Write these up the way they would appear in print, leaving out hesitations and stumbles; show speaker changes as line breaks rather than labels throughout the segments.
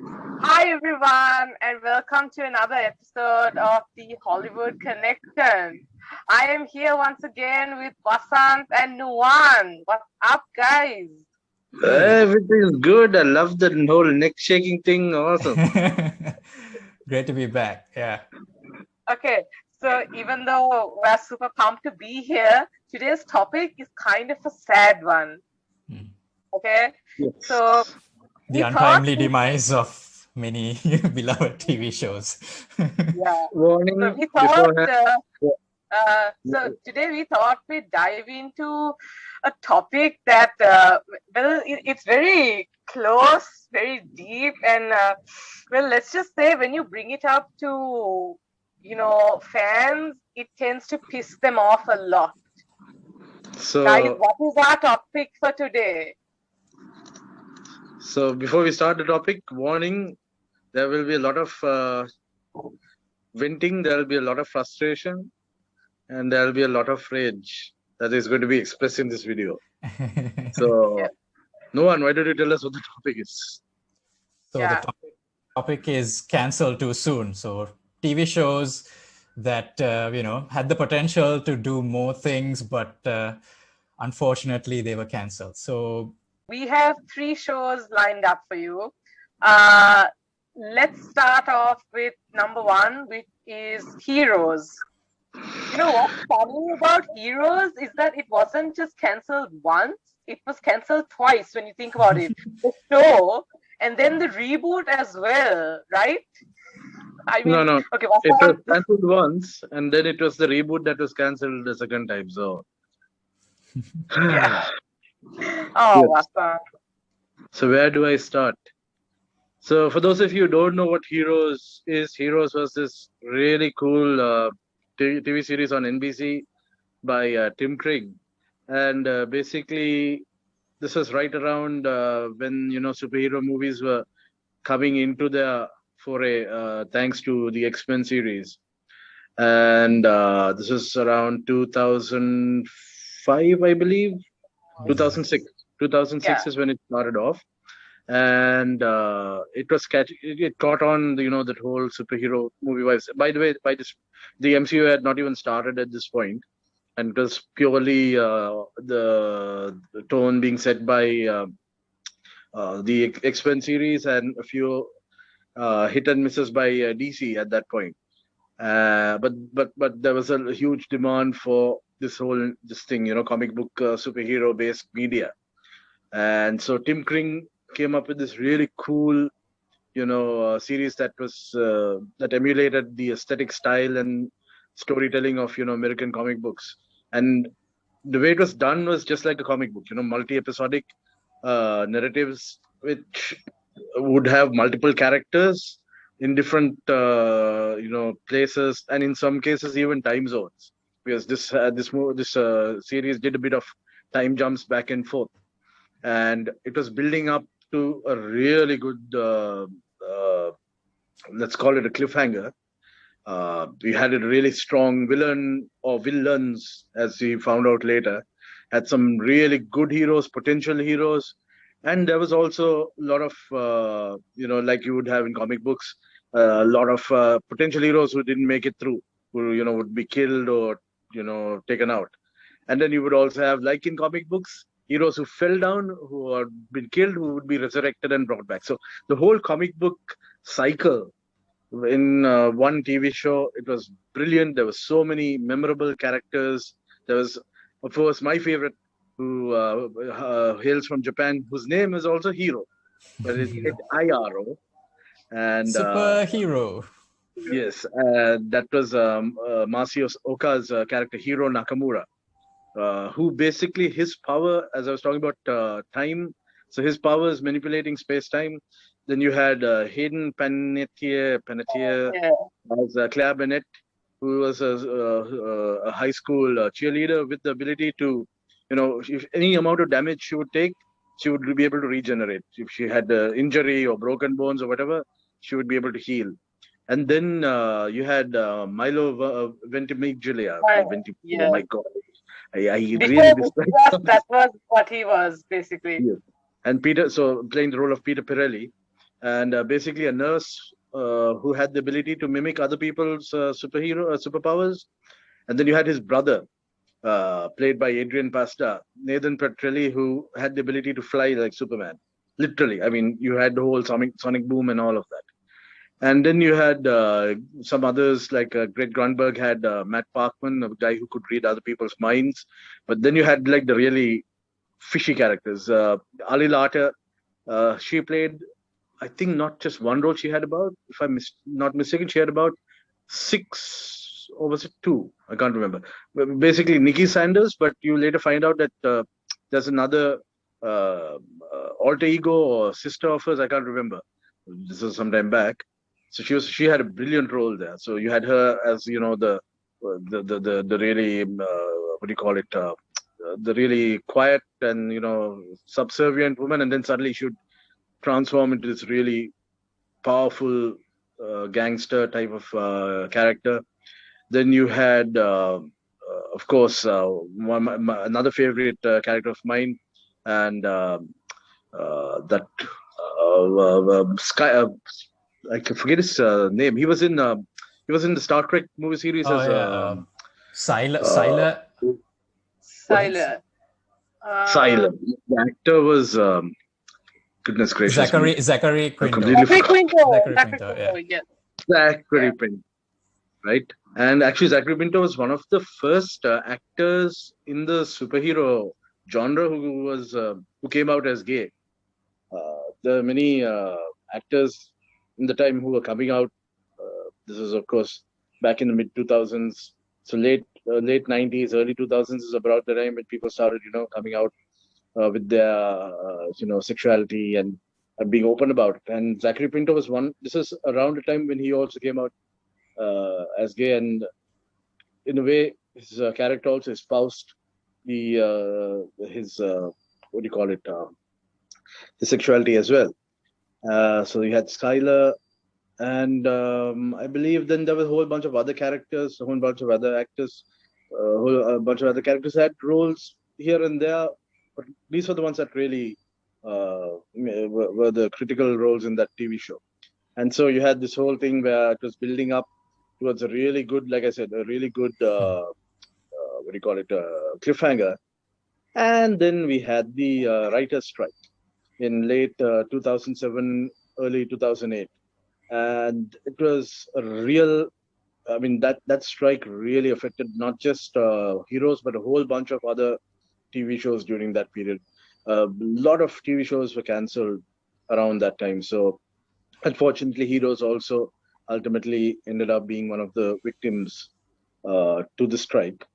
Hi everyone, and welcome to another episode of the Hollywood Connection. I am here once again with Vasant and Nuwan. What's up, guys?
Hey.
Everything is good. I love the whole neck shaking thing. Awesome.
Great to be back. Yeah.
Okay, so even though we're super pumped to be here, today's topic is kind of a sad one.
Hmm.
Okay,
Yes.
so
The
we thought,
untimely demise of many beloved TV shows.
yeah, so
Warning
we thought
beforehand.
so today we thought we'd dive into a topic that, it's very close, very deep, and well, let's just say when you bring it up to, fans, it tends to piss them off a lot. Guys,
So,
what is our topic for today?
so before we start the topic, warning: there will be a lot of venting. There will be a lot of frustration, and there will be a lot of rage that is going to be expressed in this video. So,
Yeah.
no one, why don't you tell us what the topic is?
So
Yeah.
the topic is cancelled too soon. So TV shows that had the potential to do more things, but unfortunately they were cancelled. So
We have three shows lined up for you. Let's start off with number one, which is Heroes. You know what's funny about Heroes is that it wasn't just cancelled once, it was cancelled twice when you think about it. The show and then the reboot as well, right? I mean,
No.
okay,
It was
Vasant,
cancelled once, and then it was the reboot that was cancelled the second time. So,
yeah. Oh,
yes.
Vasant.
So where do I start? So for those of you who don't know what Heroes is, Heroes was this really cool TV series on NBC by Tim Kring, and basically this was right around when superhero movies were coming into their foray, thanks to the X-Men series, and this was around 2005, I believe, 2006. 2006
Yeah.
is when it started off, and it caught on, that whole superhero movie wise. By the way, the MCU had not even started at this point, and it was purely the tone being set by the X-Men series and a few hit and misses by DC at that point. But there was a huge demand for this thing, comic book superhero based media, and so Tim Kring came up with this really cool, series that emulated the aesthetic style and storytelling of American comic books. And the way it was done was just like a comic book, multi-episodic narratives, which would have multiple characters in different places, and in some cases even time zones, because this series did a bit of time jumps back and forth, and it was building up to a really good, let's call it a cliffhanger. We had a really strong villain, or villains, as we found out later, had some really good heroes, potential heroes, and there was also a lot of, like you would have in comic books, a lot of potential heroes who didn't make it through, who would be killed or taken out. And then you would also have, like in comic books, heroes who fell down, who had been killed, who would be resurrected and brought back. So the whole comic book cycle in one TV show, it was brilliant. There were so many memorable characters. There was, of course, my favorite, who hails from Japan, whose name is also Hero, but it's IRO. And
superhero.
yes, that was Masio Oka's character, Hiro Nakamura, who basically, his power, as I was talking about time, so his power is manipulating space time. Then you had Hayden Panettiere
Yeah.
as Claire Bennett, who was a high school cheerleader with the ability to, if any amount of damage she would take, she would be able to regenerate. If she had injury or broken bones or whatever, she would be able to heal. And then you had Milo Ventimiglia. Oh
Yeah.
my God. I really
Before
dislike
this,
some.
that was what he was basically.
Yes. And Peter, so playing the role of Peter Pirelli. and basically a nurse who had the ability to mimic other people's superpowers. And then you had his brother, played by Adrian Pasta, Nathan Petrelli, who had the ability to fly like Superman. Literally, I mean, you had the whole sonic boom and all of that. And then you had some others like Greg Grunberg had Matt Parkman, a guy who could read other people's minds. But then you had like the really fishy characters. Ali Lata, she played, I think, not just one role. She had about, if I'm not mistaken, she had about 6, or was it 2? I can't remember. Basically, Nikki Sanders, but you later find out that there's another alter ego or sister of hers. I can't remember. This was some time back. So she had a brilliant role there. So you had her as, you know, the really what do you call it? The really quiet and, you know, subservient woman, and then suddenly she would transform into this really powerful gangster type of character. Then you had, of course, another favorite character of mine, and that Sky. I can forget his name. He was in the Star Trek movie series as
Siler.
Siler.
Siler. The actor was goodness gracious.
Zachary Quinto.
Zachary Quinto.
Yeah.
Zachary Quinto. Right. And actually, Zachary Quinto was one of the first actors in the superhero genre who came out as gay. There are many actors in the time who were coming out. This is, of course, back in the mid 2000s. So late 90s, early 2000s is about the time when people started, you know, coming out with their, you know, sexuality and being open about it. And Zachary Quinto was one. This is around the time when he also came out as gay, and in a way, his character also espoused his what do you call it? His sexuality as well. So you had Skyler, and I believe then there was a whole bunch of other characters, a whole bunch of other actors, a bunch of other characters had roles here and there, but these were the ones that really were the critical roles in that TV show. And so you had this whole thing where it was building up towards a really good, like I said, a really good, what do you call it, cliffhanger. And then we had the writer's strike in late 2007, early 2008. And it was a real, I mean, that strike really affected not just Heroes, but a whole bunch of other TV shows during that period. A lot of TV shows were cancelled around that time. So unfortunately, Heroes also ultimately ended up being one of the victims to the strike.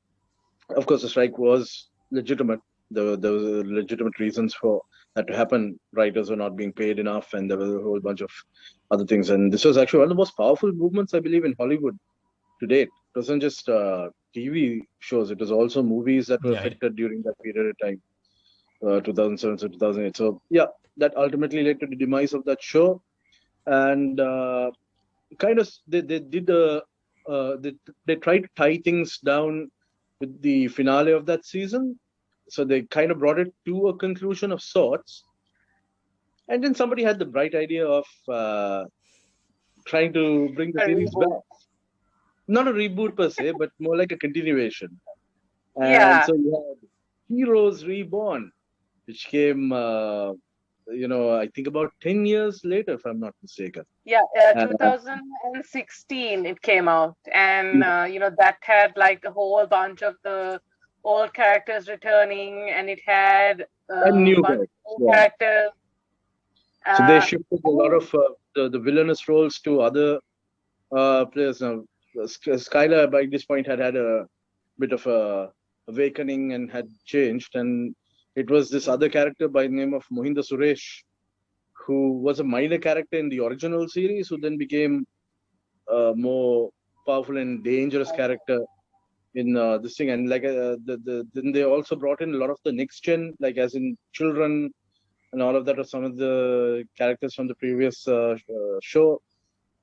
Of course, the strike was legitimate. There were legitimate reasons for that to happen. Writers were not being paid enough, and there was a whole bunch of other things. And this was actually one of the most powerful movements, I believe, in Hollywood to date. It wasn't just TV shows; it was also movies that were affected during that period of time, 2007 to 2008. So yeah, that ultimately led to the demise of that show, and kind of they tried to tie things down with the finale of that season. So they kind of brought it to a conclusion of sorts. And then somebody had the bright idea of trying to bring the series back. Not a reboot per se, but more like a continuation. And so you had Heroes Reborn, which came, I think about 10 years later, if I'm not mistaken.
Yeah, 2016 it came out. And, that had like a whole bunch of the old characters returning, and it had
new
characters.
So they shifted a lot of the villainous roles to other players. Now, Skyler by this point had a bit of a awakening and had changed, and it was this other character by the name of Mohinder Suresh, who was a minor character in the original series, who then became a more powerful and dangerous character in this thing. And like then they also brought in a lot of the next gen, like as in children and all of that, are some of the characters from the previous show,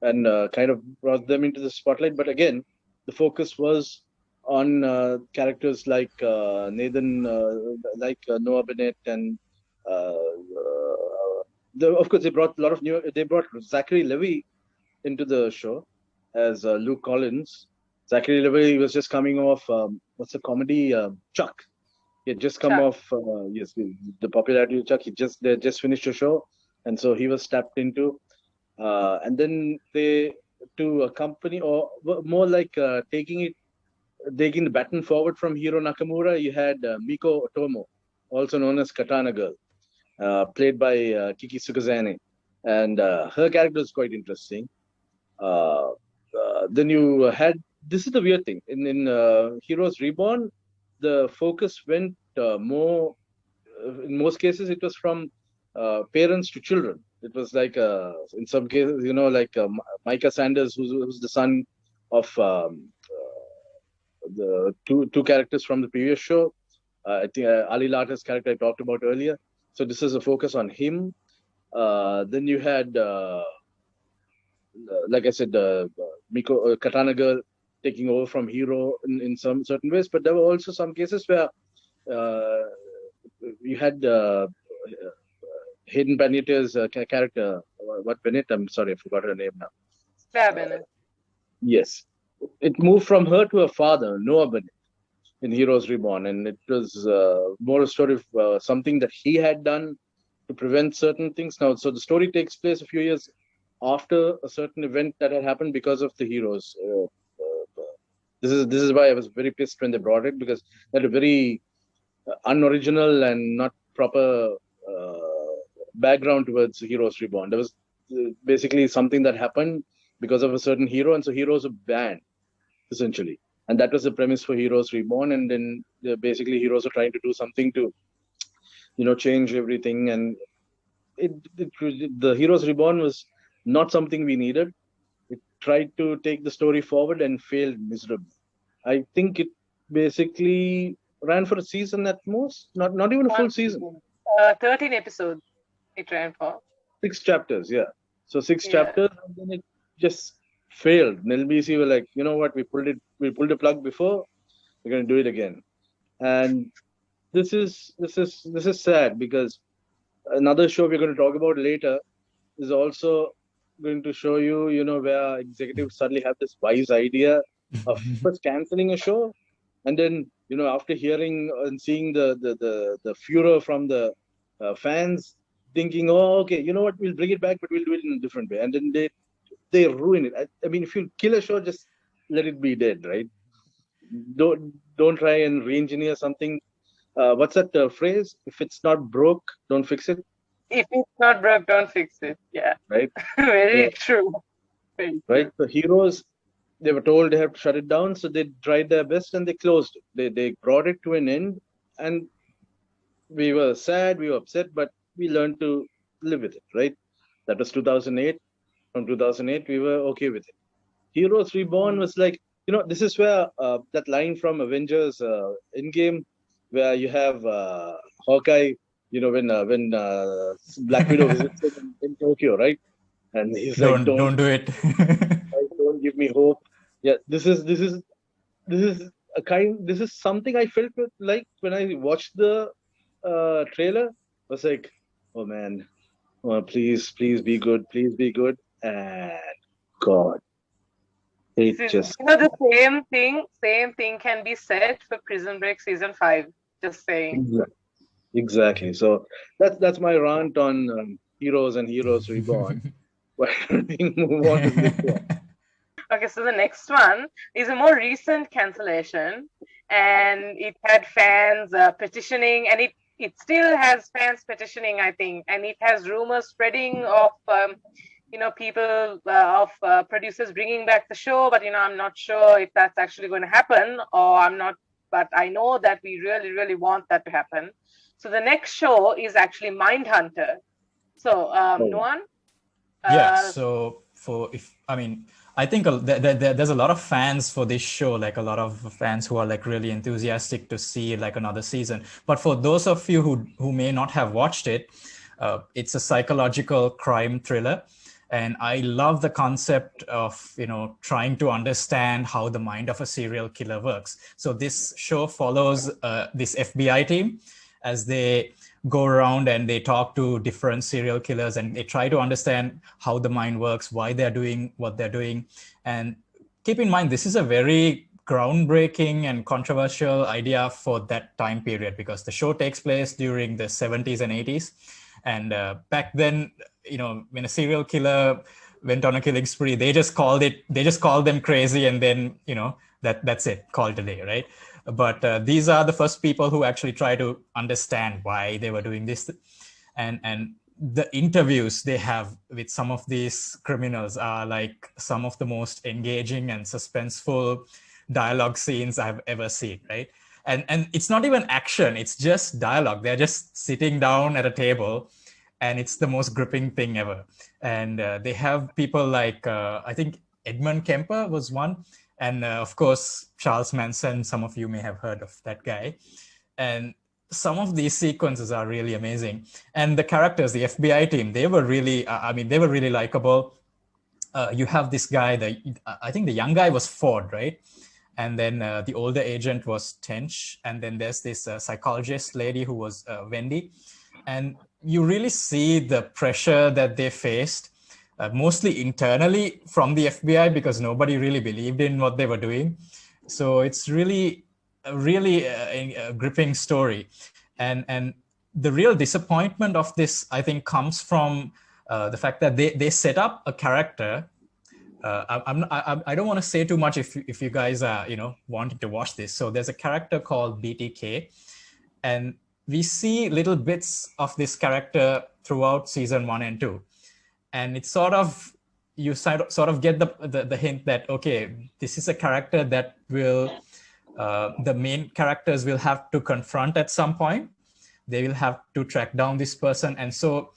and kind of brought them into the spotlight. But again, the focus was on characters like Nathan, like Noah Bennett, and of course, they brought a lot of new. They brought Zachary Levi into the show as Luke Collins. Zachary Levi was just coming off what's the comedy Chuck. He had just come
Chuck.
off yes, the popularity of Chuck. They had just finished a show, and so he was tapped into. And then they to a company or more like taking the baton forward from Hiro Nakamura. You had Miko Otomo, also known as Katana Girl, played by Kiki Sukazane, and her character is quite interesting. Then you had this is the weird thing in Heroes Reborn, the focus went more. In most cases, it was from parents to children. It was like in some cases, like Micah Sanders, who's the son of the two characters from the previous show. I think Ali Lata's character I talked about earlier. So this is a focus on him. Then you had, like I said, Miko Katana Girl taking over from Hiro in some certain ways. But there were also some cases where you had Hayden Panetta's character. What Bennett? I'm sorry, I forgot her name now.
Claire Bennett.
Yes. It moved from her to her father, Noah Bennett, in Heroes Reborn. And it was more a story of something that he had done to prevent certain things. Now, so the story takes place a few years after a certain event that had happened because of the heroes. This is why I was very pissed when they brought it, because they had a very unoriginal and not proper background towards Heroes Reborn. There was basically something that happened because of a certain hero, and so heroes were banned, essentially. And that was the premise for Heroes Reborn. And then basically heroes are trying to do something to, change everything. And the Heroes Reborn was not something we needed. It tried to take the story forward and failed miserably. I think it basically ran for a season at most, not even a full season.
13 episodes it ran for.
6 chapters, yeah. So 6 chapters, and then it just failed. And LBC were like, you know what, we pulled the plug before, we're going to do it again. And this is sad, because another show we're going to talk about later is also going to show you, where executives suddenly have this wise idea of first canceling a show, and then, after hearing and seeing the furor from the fans, thinking, oh, okay, you know what, we'll bring it back, but we'll do it in a different way. And then they ruin it. I mean, if you kill a show, just let it be dead, right? Don't try and re-engineer something. What's that phrase? If it's not broke, don't fix it.
If it's not broke, don't fix it. Yeah.
Right.
Very true.
Right. The heroes, they were told they have to shut it down, so they tried their best and they closed it. They brought it to an end, and we were sad, we were upset, but we learned to live with it. Right. That was 2008. From 2008, we were okay with it. Heroes Reborn was like, this is where that line from Avengers Endgame, where you have Hawkeye, when Black Widow visits him in Tokyo, right? And he's
don't do it.
Don't give me hope. Yeah, this is something I felt like when I watched the trailer. I was like, oh man, please be good, and God, it just
the same thing can be said for Prison Break season 5. Just saying.
Exactly. So that's my rant on Heroes and Heroes Reborn. Why don't we move on to the next one?
Okay, so the next one is a more recent cancellation, and it had fans petitioning, and it still has fans petitioning, I think, and it has rumors spreading of people of producers bringing back the show, but I'm not sure if that's actually going to happen, or I'm not. But I know that we really, really want that to happen. So the next show is actually Mindhunter. So, Nuwan?
So I think there's a lot of fans for this show, like a lot of fans who are like really enthusiastic to see like another season. But for those of you who may not have watched it, it's a psychological crime thriller. And I love the concept of, trying to understand how the mind of a serial killer works. So this show follows this FBI team as they go around and they talk to different serial killers and they try to understand how the mind works, why they're doing what they're doing. And keep in mind, this is a very groundbreaking and controversial idea for that time period, because the show takes place during the 70s and 80s. And back then, when a serial killer went on a killing spree, they just called them crazy, and then that's it, called a day, right? But these are the first people who actually try to understand why they were doing this. And the interviews they have with some of these criminals are like some of the most engaging and suspenseful dialogue scenes I've ever seen, right? And it's not even action, it's just dialogue. They're just sitting down at a table, and it's the most gripping thing ever. And they have people like, I think Edmund Kemper was one. And of course, Charles Manson, some of you may have heard of that guy. And some of these sequences are really amazing. And the characters, the FBI team, they were really, they were really likable. You have this guy, I think the young guy was Ford, right? And then the older agent was Tench. And then there's this psychologist lady who was Wendy. And you really see the pressure that they faced, mostly internally from the FBI, because nobody really believed in what they were doing. So it's really a gripping story. And the real disappointment of this, I think, comes from the fact that they set up a character. I don't want to say too much if you guys are wanting to watch this. So there's a character called BTK, and we see little bits of this character throughout season 1 and 2. And it's you sort of get the hint that, okay, this is a character that the main characters will have to confront at some point. They will have to track down this person. And so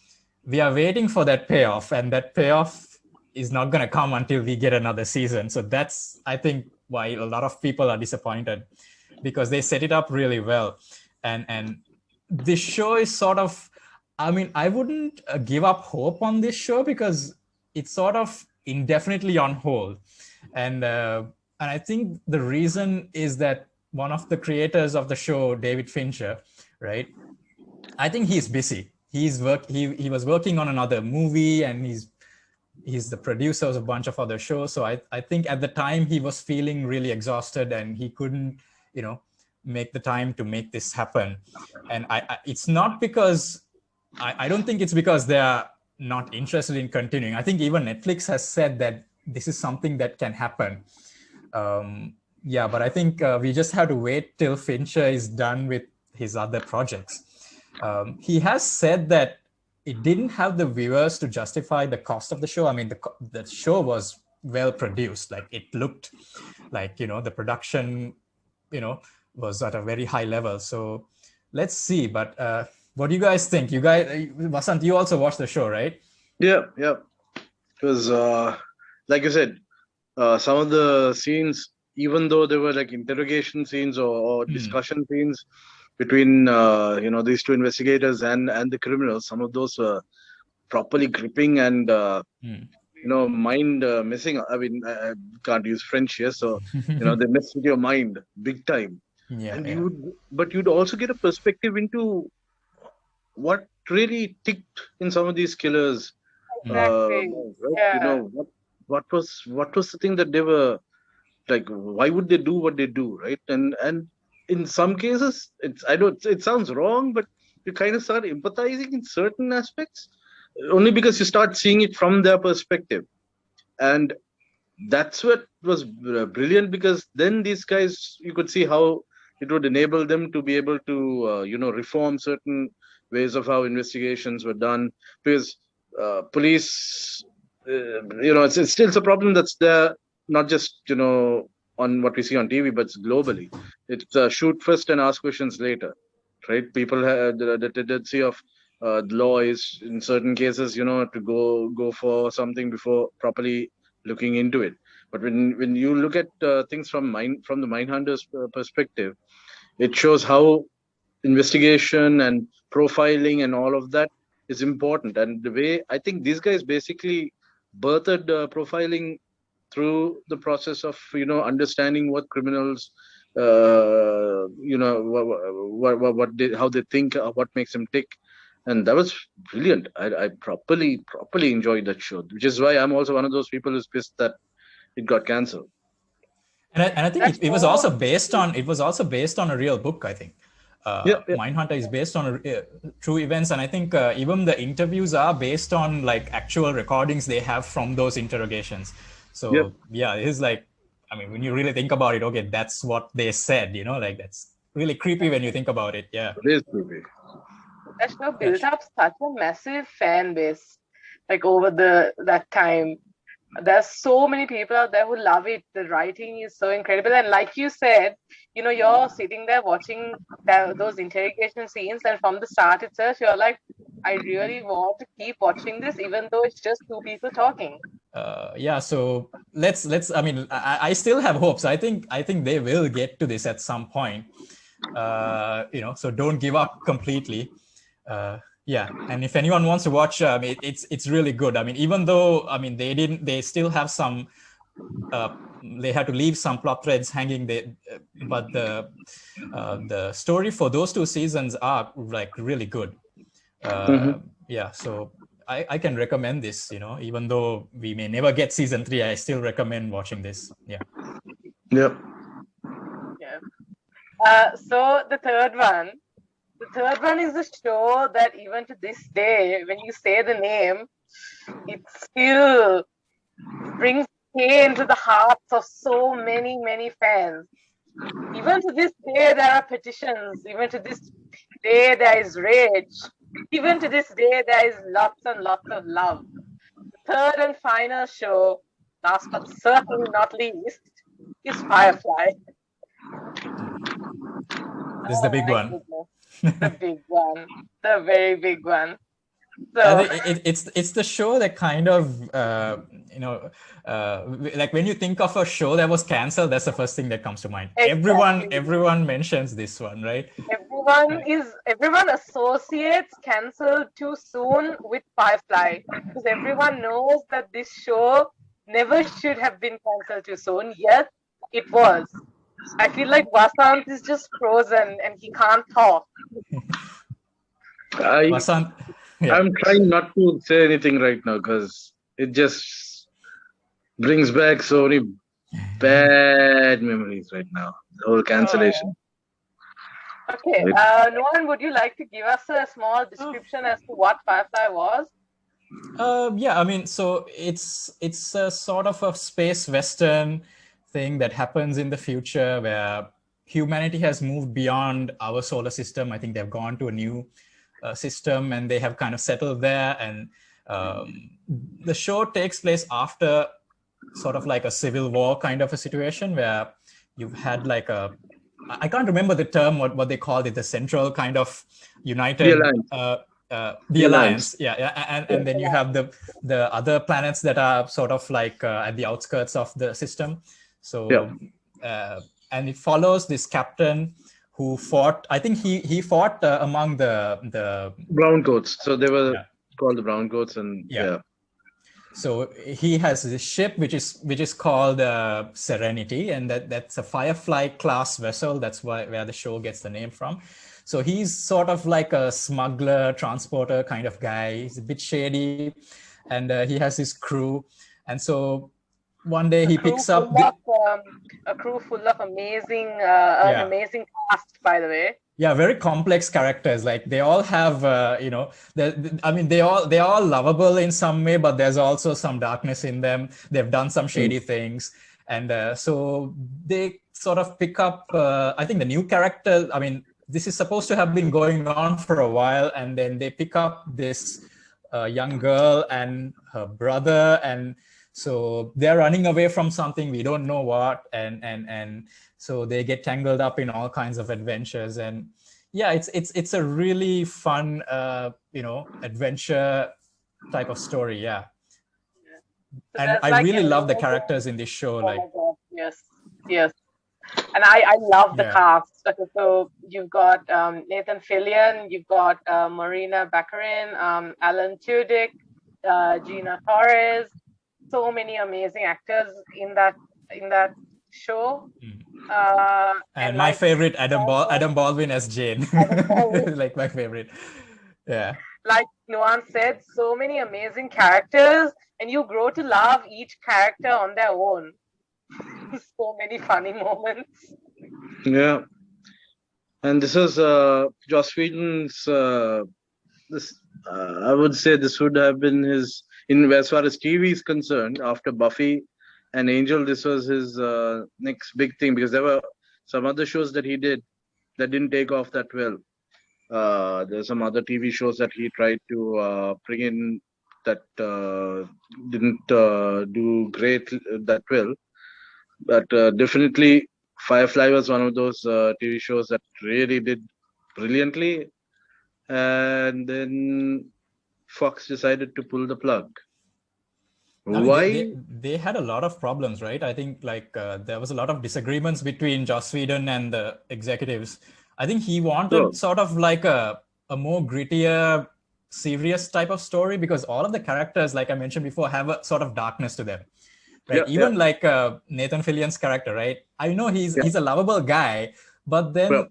we are waiting for that payoff, and that payoff is not going to come until we get another season. So that's, I think, why a lot of people are disappointed, because they set it up really well. And this show is sort of, I wouldn't give up hope on this show, because it's sort of indefinitely on hold. And I think the reason is that one of the creators of the show, David Fincher, right? I think he's busy. He was working on another movie, and he's the producer of a bunch of other shows. So I think at the time he was feeling really exhausted, and he couldn't, make the time to make this happen. And it's not because, I don't think it's because they are not interested in continuing. I think even Netflix has said that this is something that can happen. But I think we just have to wait till Fincher is done with his other projects. He has said that it didn't have the viewers to justify the cost of the show. The show was well produced. Like, it looked like, the production, was at a very high level. So let's see. But what do you guys think? You guys, Vasant, you also watched the show, right?
Yeah. It was, like you said, some of the scenes, even though they were like interrogation scenes or discussion scenes between these two investigators and the criminals, some of those were properly gripping and mind messing. I can't use French here, so they mess with your mind big time. But you'd also get a perspective into what really ticked in some of these killers.
Exactly.
Right? What was the thing that they were like? Why would they do what they do, right? And in some cases, it sounds wrong, but you kind of start empathizing in certain aspects, only because you start seeing it from their perspective. And that's what was brilliant, because then these guys, you could see how it would enable them to be able to reform certain ways of how investigations were done, because police it's still a problem that's there, not just on what we see on TV, but globally. It's shoot first and ask questions later, right? People have the tendency of the law is in certain cases to go for something before properly looking into it. But when you look at things from the Mindhunter's perspective, it shows how investigation and profiling and all of that is important. And the way I think these guys basically birthed profiling through the process of understanding what criminals how they think, what makes them tick, and that was brilliant. I properly enjoyed that show, which is why I'm also one of those people who's pissed that it got cancelled.
And I think
That
it was
show,
also based on a real book. I think
Yeah, yeah.
Mindhunter is based on true events, and I think even the interviews are based on like actual recordings they have from those interrogations. So
Yep.
yeah, it is like, I mean, when you really think about it, okay, that's what they said. Like that's really creepy when you think about it. Yeah.
It is creepy.
that show
Yeah.
built up such a massive fan base, like over that time. There's so many people out there who love it. The writing is so incredible, and like you said, you're sitting there watching those interrogation scenes, and from the start itself, you're like, I really want to keep watching this, even though it's just two people talking.
Yeah, so let's I mean, I still have hopes. I think they will get to this at some point. So don't give up completely. Yeah, and if anyone wants to watch, it's really good. I mean, even though, I mean, they still have some they had to leave some plot threads hanging there, but the story for those 2 seasons are like really good. Yeah, so I can recommend this, even though we may never get season 3, I still recommend watching this. Yeah.
Yep.
Yeah. So the third one is a show that even to this day, when you say the name, it still brings pain to the hearts of so many, many fans. Even to this day, there are petitions. Even to this day, there is rage. Even to this day, there is lots and lots of love. The third and final show, last but certainly not least, is Firefly.
This is the big
my
one.
goodness. The big one. The very big one.
I
So,
think it's the show that kind of like when you think of a show that was canceled, that's the first thing that comes to mind.
Exactly.
Everyone mentions this one, right?
everyone associates cancelled too soon with Firefly, because everyone knows that this show never should have been cancelled too soon, yet it was. I feel like Vasant is just frozen and he can't talk.
Vasant, yeah.
I'm trying not to say anything right now because it just brings back so many bad memories right now. The whole cancellation.
Okay, Noan, would you like to give us a small description as to what Firefly was?
Yeah, I mean, so it's a sort of a space western thing that happens in the future where humanity has moved beyond our solar system. I think they've gone to a new system and they have kind of settled there. And the show takes place after sort of like a civil war kind of a situation where you've had like I can't remember the term, what they called it, the central kind of united...
The Alliance.
Yeah. And then you have the other planets that are sort of like at the outskirts of the system. So, and it follows this captain who fought, I think he fought among the
brown coats. So they were called the brown coats, and
So he has this ship which is called Serenity, and that's a Firefly class vessel. That's where the show gets the name from. So he's sort of like a smuggler, transporter kind of guy. He's a bit shady, and he has his crew. And so one day he picks up
a crew full of amazing, an amazing cast, by the way.
Yeah, very complex characters. Like they all have, I mean, they all lovable in some way, but there's also some darkness in them. They've done some shady things, and so they sort of pick up. I think the new character. I mean, this is supposed to have been going on for a while, and then they pick up this young girl and her brother, and so they're running away from something, we don't know what, and so they get tangled up in all kinds of adventures. And yeah, it's a really fun adventure type of story. So and I like really love the characters in this show. Like,
yes. And I love the cast. So you've got Nathan Fillion, you've got Marina Baccarin, Alan Tudyk, Gina Torres. So many amazing actors in that show.
And
and
my
like
favorite, Adam Baldwin as Jane.
Adam Baldwin.
Like my favorite. Yeah.
Like Nuan said, so many amazing characters, and you grow to love each character on their own. So many funny moments.
Yeah, and this is Joss Whedon's. This I would say this would have been his, in as far as TV is concerned. After Buffy and Angel, this was his next big thing, because there were some other shows that he did that didn't take off that well. There's some other TV shows that he tried to bring in that didn't do great that well. But definitely, Firefly was one of those TV shows that really did brilliantly. And then Fox decided to pull the plug.
I mean,
Why?
they had a lot of problems, right? I think like there was a lot of disagreements between Joss Whedon and the executives. I think he wanted
Sure.
sort of like a more grittier, serious type of story, because all of the characters, like I mentioned before, have a sort of darkness to them, right?
Yeah,
Even like Nathan Fillion's character, right? I know he's a lovable guy, but then
well,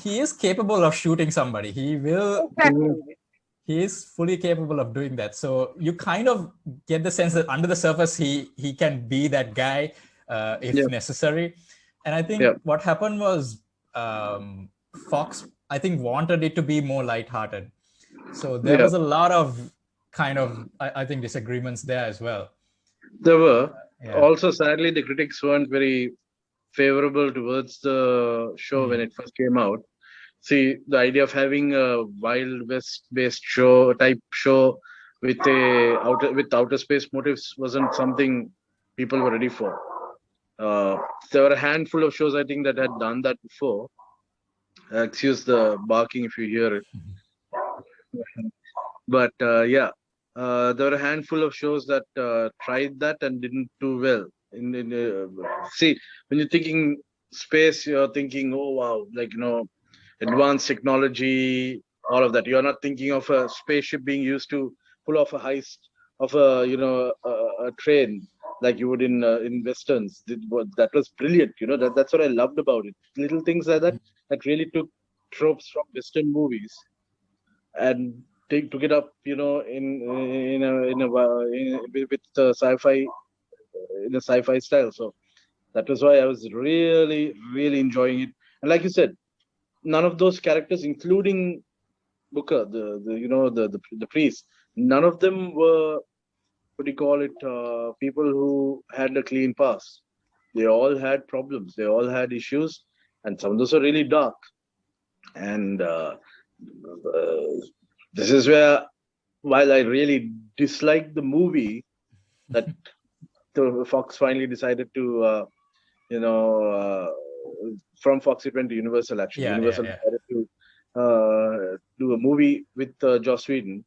he is capable of shooting somebody.
Exactly.
He is fully capable of doing that. So you kind of get the sense that under the surface he can be that guy if
yeah,
necessary. And I think
yeah,
what happened was Fox, I think, wanted it to be more lighthearted. So there
yeah.
was a lot of kind of I think disagreements there as well.
There were.
Yeah.
Also, sadly, the critics weren't very favorable towards the show when it first came out. See, the idea of having a Wild West based type show with outer space motives wasn't something people were ready for. There were a handful of shows, I think, that had done that before. Excuse the barking if you hear it. But yeah, there were a handful of shows that tried that and didn't do well. See, when you're thinking space, you're thinking, oh wow, like advanced technology, all of that. You're not thinking of a spaceship being used to pull off a heist of a train like you would in westerns. That was brilliant. That's what I loved about it. Little things like that really took tropes from western movies and took it up, with sci-fi, in a sci-fi style. So that was why I was really, really enjoying it. And like you said, none of those characters, including Booker, the priest, none of them were, what do you call it, people who had a clean past. They all had problems. They all had issues, and some of those are really dark. And this is where, while I really disliked the movie, that Fox finally decided to, from Fox it went to Universal. Actually, Universal decided to do a movie with Joss Whedon.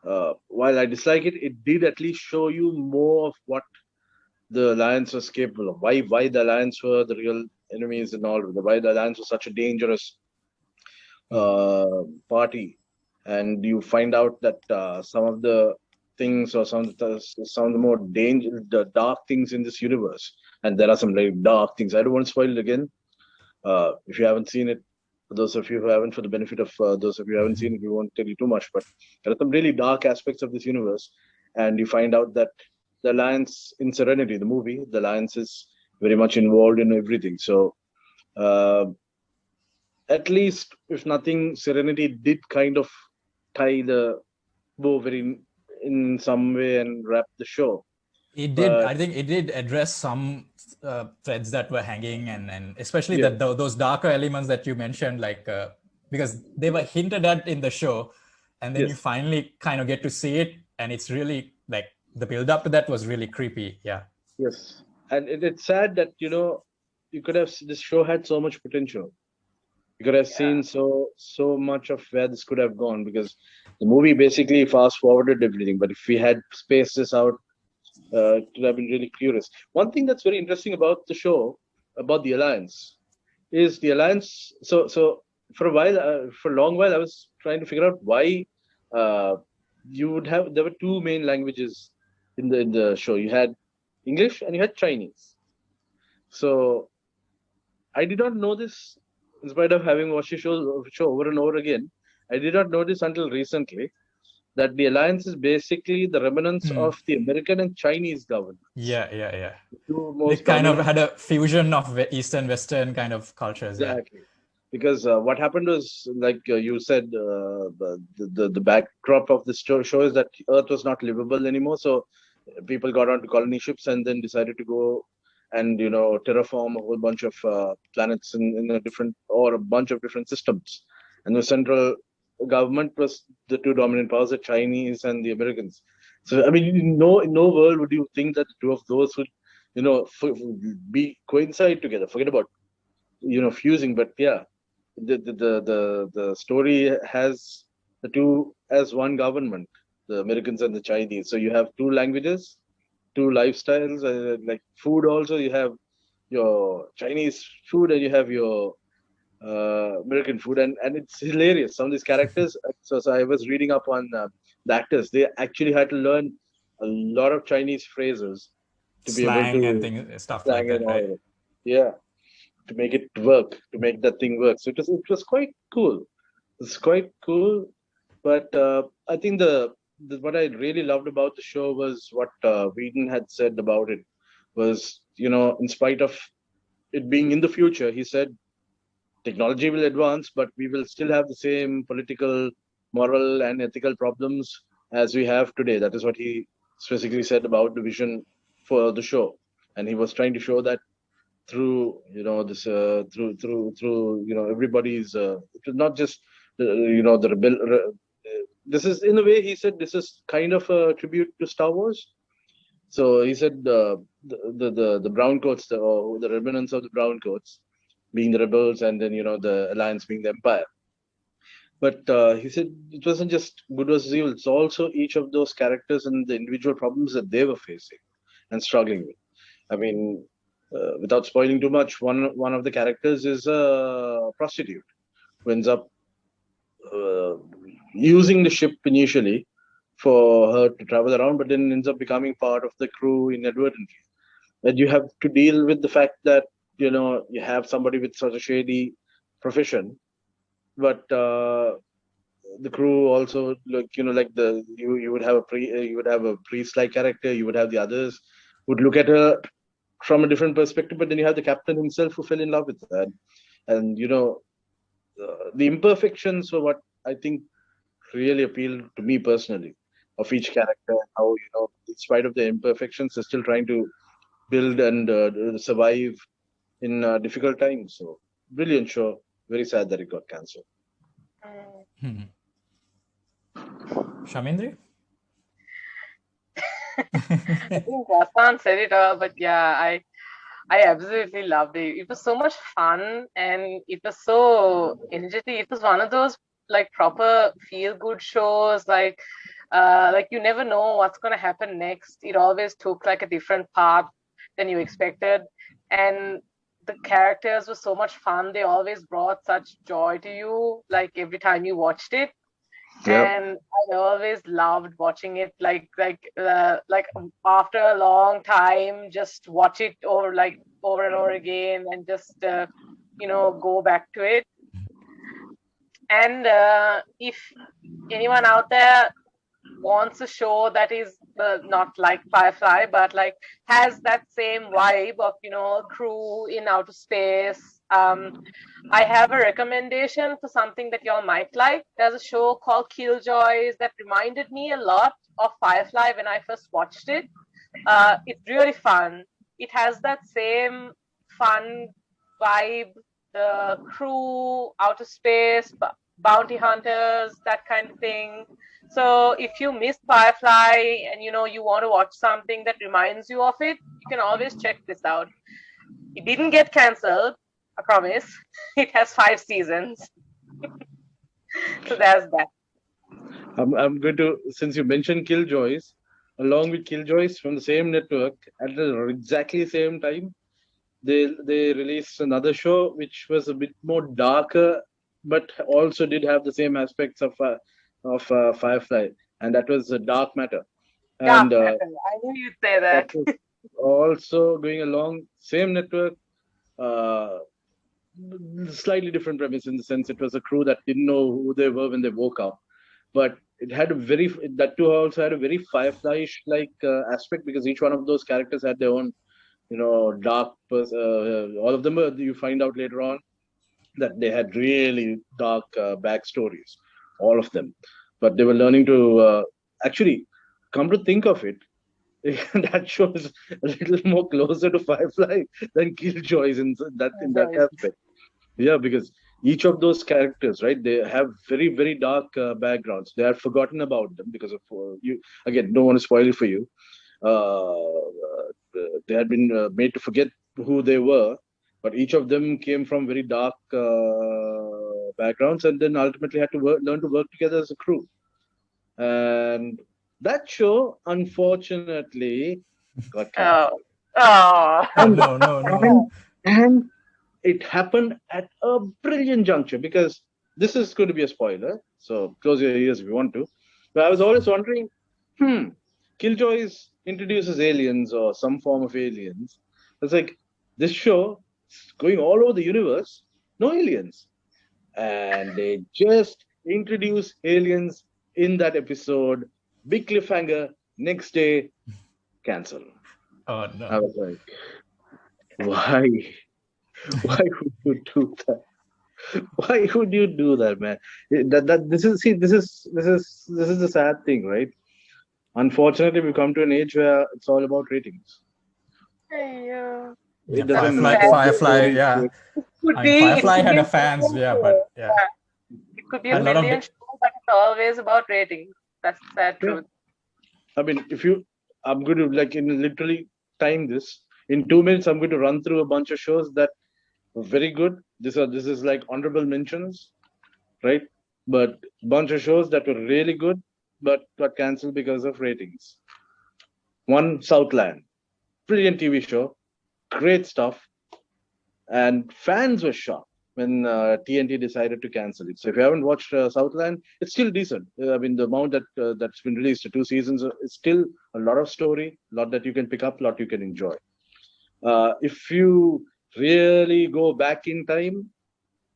While I dislike it, it did at least show you more of what the Alliance was capable of. Why the Alliance were the real enemies and all. Why the Alliance was such a dangerous party. And you find out that some of the things, or some of the more the dark things in this universe, and there are some very dark things. I don't want to spoil it again. If you haven't seen it, for those of you who haven't, for the benefit of those of you who haven't seen it, we won't tell you too much. But there are some really dark aspects of this universe, and you find out that the Alliance in Serenity, the movie, the Alliance is very much involved in everything. So at least, if nothing, Serenity did kind of tie the bow in some way and wrap the show.
It did. I think it did address some threads that were hanging, and especially those darker elements that you mentioned, like because they were hinted at in the show, and then you finally kind of get to see it, and it's really like the build up to that was really creepy. Yeah.
Yes, and it's sad that you could have, this show had so much potential. You could have seen so much of where this could have gone, because the movie basically fast forwarded everything. But if we had spaced this out, it would have been really curious. One thing that's very interesting about the show, about the Alliance, is the Alliance. So for a long while, I was trying to figure out why you would have. There were two main languages in the show. You had English and you had Chinese. So I did not know this, in spite of having watched the show over and over again. I did not know this until recently, that the alliance is basically the remnants of the American and Chinese governments.
Yeah.
Two
They
most
kind of
dominant.
had a fusion of Eastern Western kind of cultures. Yeah.
Exactly. Because what happened was, like you said, the backdrop of the show is that Earth was not livable anymore. So people got onto colony ships and then decided to go and terraform a whole bunch of planets in a different, or a bunch of different systems. And the central government was the two dominant powers, the Chinese and the Americans. So I mean, in no world would you think that the two of those would be coincide together. Forget about fusing, but yeah, the story has the two as one government, the Americans and the Chinese. So you have two languages, two lifestyles, like food. Also, you have your Chinese food and you have your American food, and it's hilarious. Some of these characters. So I was reading up on the actors. They actually had to learn a lot of Chinese phrases to be able
Slang and
to
things, stuff like
slang
that,
and all
right?
of it. Yeah, to make it work, to make that thing work. So it was quite cool. It's quite cool, but I think what I really loved about the show was what Whedon had said about it. Was in spite of it being in the future, he said technology will advance, but we will still have the same political, moral, and ethical problems as we have today. That is what he specifically said about the vision for the show, and he was trying to show that through this through everybody's it was not just the this is, in a way, he said this is kind of a tribute to Star Wars. So he said the brown coats, or the remnants of the brown coats being the rebels, and then the alliance being the empire. But he said it wasn't just good versus evil, it's also each of those characters and the individual problems that they were facing and struggling with. I mean, without spoiling too much, one of the characters is a prostitute who ends up uh, using the ship initially for her to travel around, but then ends up becoming part of the crew inadvertently. And you have to deal with the fact that you have somebody with such a shady profession, but the crew also, like you would have you would have a priest like character, you would have the others would look at her from a different perspective, but then you have the captain himself who fell in love with her, and the imperfections were what I think really appealed to me personally, of each character, and how in spite of the imperfections, they're still trying to build and survive in difficult times. So brilliant show. Very sad that it got cancelled.
Mm.
Shamindri?
I think Vasant said it all, but yeah, I absolutely loved it. It was so much fun and it was so energetic. It was one of those like proper feel good shows, like you never know what's gonna happen next. It always took like a different path than you expected. And the characters were so much fun. They always brought such joy to you, like every time you watched it.
Yeah.
And I always loved watching it, like after a long time, just watch it over and over again, and just go back to it. And if anyone out there wants a show that is not like Firefly, but like has that same vibe of crew in outer space. I have a recommendation for something that y'all might like. There's a show called Killjoys that reminded me a lot of Firefly when I first watched it. It's really fun. It has that same fun vibe, the crew, outer space, bounty hunters, that kind of thing. So if you missed Firefly and you want to watch something that reminds you of it, you can always check this out. It didn't get cancelled, I promise. It has 5 seasons. So there's that.
I'm going to, since you mentioned Killjoys, along with Killjoys from the same network at the exactly same time, they released another show which was a bit more darker, but also did have the same aspects of Firefly, and that was Dark Matter.
Dark
And
Matter. I knew you'd say
that
that.
was also going along same network. Uh, slightly different premise in the sense it was a crew that didn't know who they were when they woke up, but it had a very that too also had a very Firefly-ish like aspect because each one of those characters had their own, dark. All of them you find out later on that they had really dark backstories, all of them, but they were learning to actually come to think of it. That shows a little more closer to Firefly than Killjoys in that
Right.
aspect. Yeah, because each of those characters, right, they have very, very dark backgrounds. They are forgotten about them because of you. Again, don't want to spoil it for you. They had been made to forget who they were, but each of them came from very dark backgrounds, and then ultimately had to learn to work together as a crew. And that show, unfortunately, got
Oh.
cancelled.
Oh.
Oh, no, no, no.
And it happened at a brilliant juncture because this is going to be a spoiler. So close your ears if you want to. But I was always wondering, Killjoys introduces aliens or some form of aliens. It's like this show is going all over the universe, no aliens. And they just introduce aliens in that episode. Big cliffhanger. Next day, cancel.
Oh,
I
no.
was like, why? Why would you do that? Why would you do that, man? This is the sad thing, right? Unfortunately, we've come to an age where it's all about ratings.
Yeah.
Yeah,
It
That's
doesn't
Firefly,
matter
sad.
if the
Firefly,
story is
yeah.
good.
Could
I mean,
be, it
Firefly
could be
had a
a
fans,
brilliant
yeah,
show.
but yeah.
Yeah. It could be a
A lot of
brilliant show, but it's always about ratings. That's the sad
Yeah,
truth.
I mean, I'm going to like in literally time this in 2 minutes. I'm going to run through a bunch of shows that were very good. This is like honorable mentions, right? But bunch of shows that were really good but got cancelled because of ratings. One, Southland, brilliant TV show, great stuff, and fans were shocked when TNT decided to cancel it. So if you haven't watched Southland, it's still decent. I mean, the amount that's been released, 2 seasons, is still a lot of story, a lot that you can pick up, a lot you can enjoy. If you really go back in time,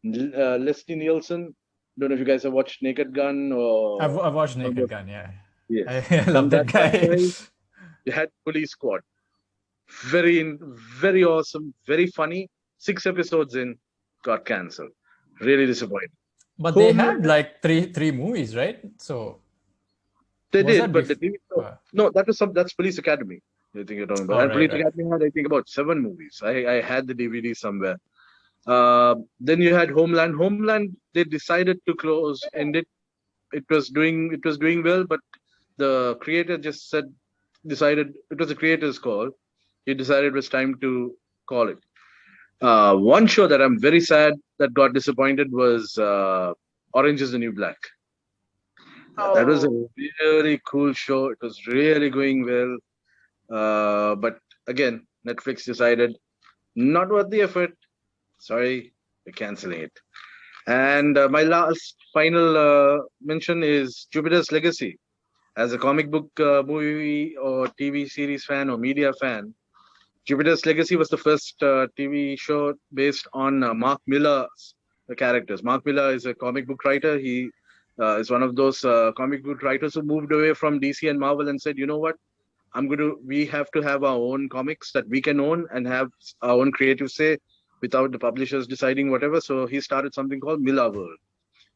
Leslie Nielsen. Don't know if you guys have watched Naked Gun or
I've watched
from
Naked
the
Gun, yeah.
yes
I
from
love
that
that guy.
franchise. You had Police Squad, very awesome, very funny. 6 episodes in, got cancelled. Really disappointing.
But they had
Homeland,
like three movies, right? So
they
was
did,
that
but the
before?
TV show. No, that's Police Academy. I think you're talking about.
Oh,
And
right,
Police
right.
Academy had, I think, about 7 movies. I had the DVD somewhere. Then you had Homeland. Homeland, they decided to close, and it was doing well, but the creator just decided it was the creator's call. He decided it was time to call it. One show that I'm very sad that got disappointed was Orange is the New Black. That was a
Oh.
really cool show. It was really going well. But again, Netflix decided not worth the effort. Sorry, we're canceling it. And my last final mention is Jupiter's Legacy. As a comic book movie or TV series fan or media fan, Jupiter's Legacy was the first TV show based on Mark Millar's characters. Mark Millar is a comic book writer. He is one of those comic book writers who moved away from DC and Marvel and said, you know what? We have to have our own comics that we can own and have our own creative say without the publishers deciding whatever. So he started something called Millar World,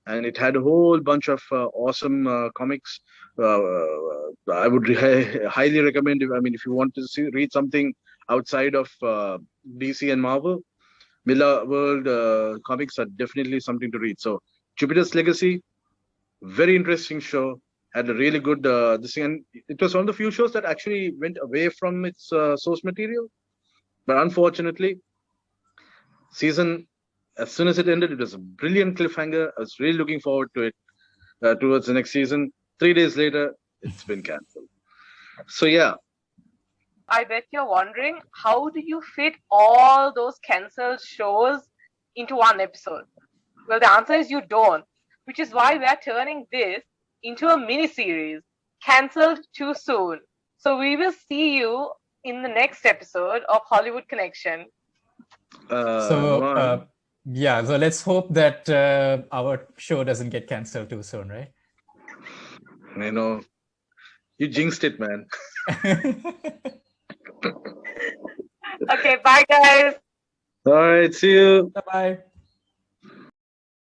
and it had a whole bunch of awesome comics. I would highly recommend. If you want to read something outside of DC and Marvel, Miller World comics are definitely something to read. So Jupiter's Legacy, very interesting show. Had a really good this thing, and it was one of the few shows that actually went away from its source material. But unfortunately, season as soon as it ended, it was a brilliant cliffhanger. I was really looking forward to it towards the next season. 3 days later, it's been cancelled. So yeah,
I bet you're wondering, how do you fit all those cancelled shows into one episode? Well, the answer is you don't, which is why we're turning this into a mini series, Cancelled Too Soon. So we will see you in the next episode of Hollywood Connection.
So
Nuwan,
Yeah, so let's hope that our show doesn't get cancelled too soon, right?
You know, you jinxed it, man.
Okay, bye guys.
All right, see you.
Bye-bye.